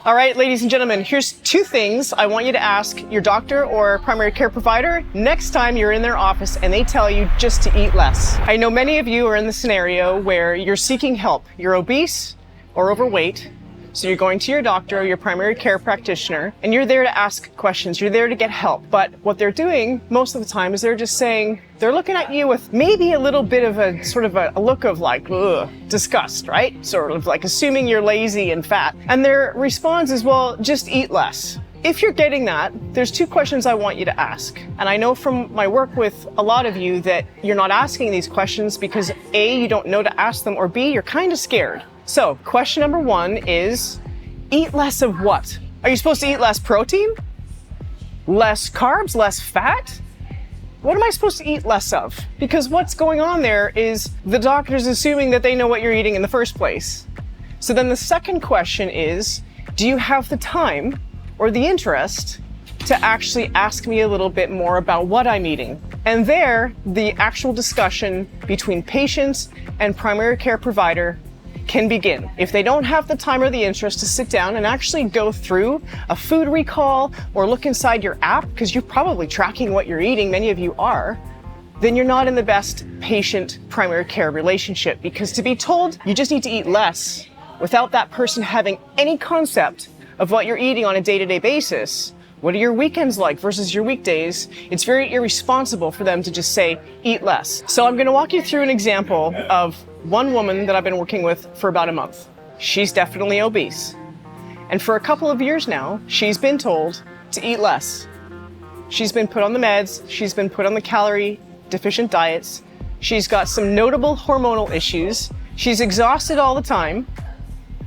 All right, ladies and gentlemen, here's 2 things I want you to ask your doctor or primary care provider next time you're in their office and they tell you just to eat less. I know many of you are in the scenario where you're seeking help. You're obese or overweight, so you're going to your doctor or your primary care practitioner, and you're there to ask questions. You're there to get help. But what they're doing most of the time is they're just saying, they're looking at you with maybe a little bit of a sort of a look of like, ugh, disgust, right? Sort of like assuming you're lazy and fat. And their response is, well, just eat less. If you're getting that, there's 2 questions I want you to ask. And I know from my work with a lot of you that you're not asking these questions because A, you don't know to ask them, or B, you're kind of scared. So question number 1 is, eat less of what? Are you supposed to eat less protein? Less carbs? Less fat? What am I supposed to eat less of? Because what's going on there is the doctor's assuming that they know what you're eating in the first place. So then the second question is, do you have the time or the interest to actually ask me a little bit more about what I'm eating? And there, the actual discussion between patients and primary care provider can begin. If they don't have the time or the interest to sit down and actually go through a food recall or look inside your app, because you're probably tracking what you're eating, many of you are, then you're not in the best patient-primary care relationship. Because to be told you just need to eat less without that person having any concept of what you're eating on a day-to-day basis, what are your weekends like versus your weekdays, it's very irresponsible for them to just say, eat less. So I'm gonna walk you through an example of one woman that I've been working with for about a month. She's definitely obese. And for a couple of years now, she's been told to eat less. She's been put on the meds, she's been put on the calorie deficient diets, she's got some notable hormonal issues, she's exhausted all the time,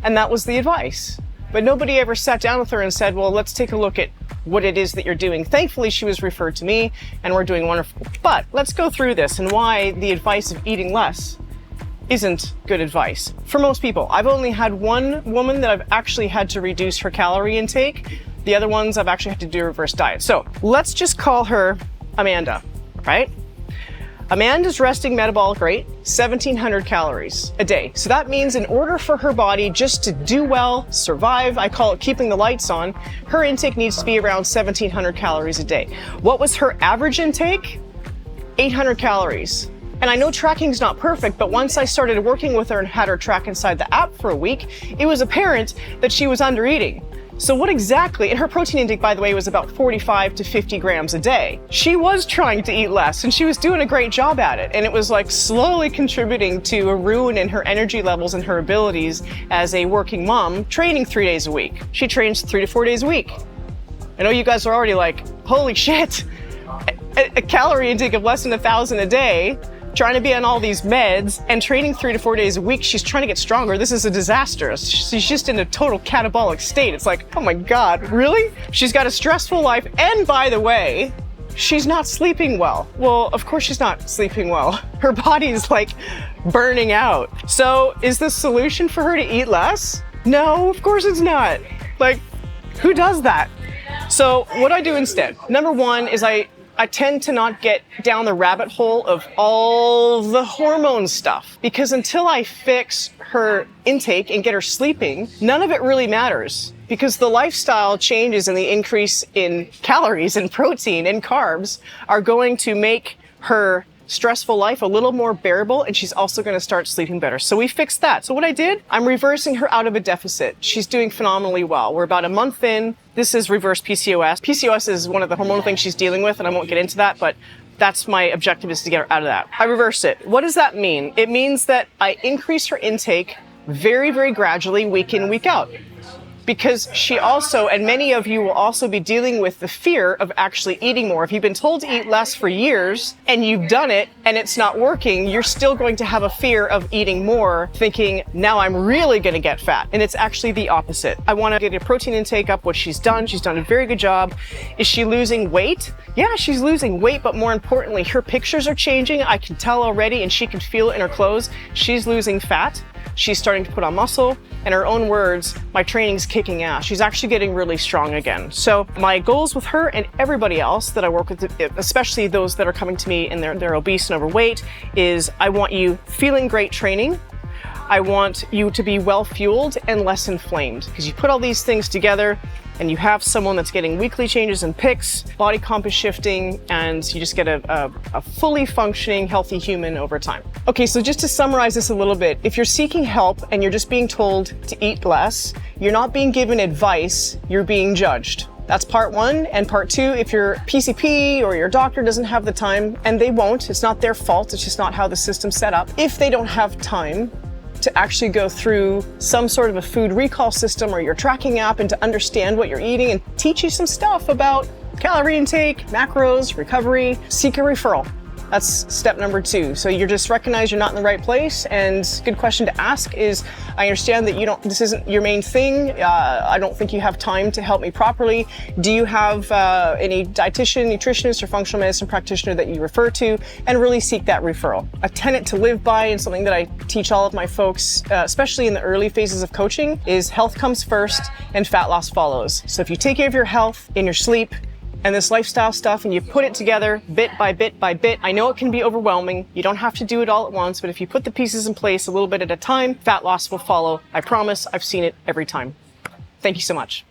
and that was the advice. But nobody ever sat down with her and said, well, let's take a look at what it is that you're doing. Thankfully, she was referred to me and we're doing wonderful. But let's go through this and why the advice of eating less isn't good advice for most people. I've only had one woman that I've actually had to reduce her calorie intake. The other ones I've actually had to do a reverse diet. So let's just call her Amanda, right? Amanda's resting metabolic rate, 1,700 calories a day. So that means in order for her body just to do well, survive, I call it keeping the lights on, her intake needs to be around 1,700 calories a day. What was her average intake? 800 calories. And I know tracking's not perfect, but once I started working with her and had her track inside the app for a week, it was apparent that she was under eating. So what exactly, and her protein intake, by the way, was about 45 to 50 grams a day. She was trying to eat less and she was doing a great job at it. And it was like slowly contributing to a ruin in her energy levels and her abilities as a working mom, training 3 days a week. She trains 3 to 4 days a week. I know you guys are already like, holy shit, a calorie intake of less than 1,000 a day, trying to be on all these meds and training 3 to 4 days a week. She's trying to get stronger. This is a disaster. She's just in a total catabolic state. It's like, oh my God, really? She's got a stressful life. And by the way, she's not sleeping well. Well, of course she's not sleeping well. Her body is like burning out. So is the solution for her to eat less? No, of course it's not. Like, who does that? So what I do instead, number 1 is I tend to not get down the rabbit hole of all the hormone stuff, because until I fix her intake and get her sleeping, none of it really matters, because the lifestyle changes and the increase in calories and protein and carbs are going to make her stressful life a little more bearable, and she's also going to start sleeping better. So we fixed that. So what I did, I'm reversing her out of a deficit. She's doing phenomenally well. We're about a month in. This is reverse PCOS. PCOS is one of the hormonal things she's dealing with, and I won't get into that, but that's my objective, is to get her out of that. I reverse it. What does that mean? It means that I increase her intake very, very gradually, week in, week out. Because she also, and many of you will also be dealing with the fear of actually eating more. If you've been told to eat less for years and you've done it and it's not working, you're still going to have a fear of eating more, thinking, now I'm really going to get fat. And it's actually the opposite. I want to get a protein intake up, what she's done. She's done a very good job. Is she losing weight? Yeah, she's losing weight, but more importantly, her pictures are changing. I can tell already, and she can feel it in her clothes. She's losing fat. She's starting to put on muscle. In her own words, my training's kicking ass. She's actually getting really strong again. So my goals with her and everybody else that I work with, especially those that are coming to me and they're obese and overweight, is I want you feeling great training. I want you to be well fueled and less inflamed, because you put all these things together and you have someone that's getting weekly changes in PICs, body comp is shifting, and you just get a fully functioning, healthy human over time. Okay, so just to summarize this a little bit, if you're seeking help and you're just being told to eat less, you're not being given advice, you're being judged. That's part one. And part two, if your PCP or your doctor doesn't have the time, and they won't, it's not their fault, it's just not how the system's set up. If they don't have time to actually go through some sort of a food recall system or your tracking app and to understand what you're eating and teach you some stuff about calorie intake, macros, recovery, seek a referral. That's step number two. So you just recognize you're not in the right place, and good question to ask is, I understand that this isn't your main thing. I don't think you have time to help me properly. Do you have any dietitian, nutritionist, or functional medicine practitioner that you refer to? And really seek that referral. A tenet to live by, and something that I teach all of my folks, especially in the early phases of coaching, is health comes first and fat loss follows. So if you take care of your health and your sleep, and this lifestyle stuff, and you put it together bit by bit by bit. I know it can be overwhelming. You don't have to do it all at once, but if you put the pieces in place a little bit at a time, fat loss will follow. I promise, I've seen it every time. Thank you so much.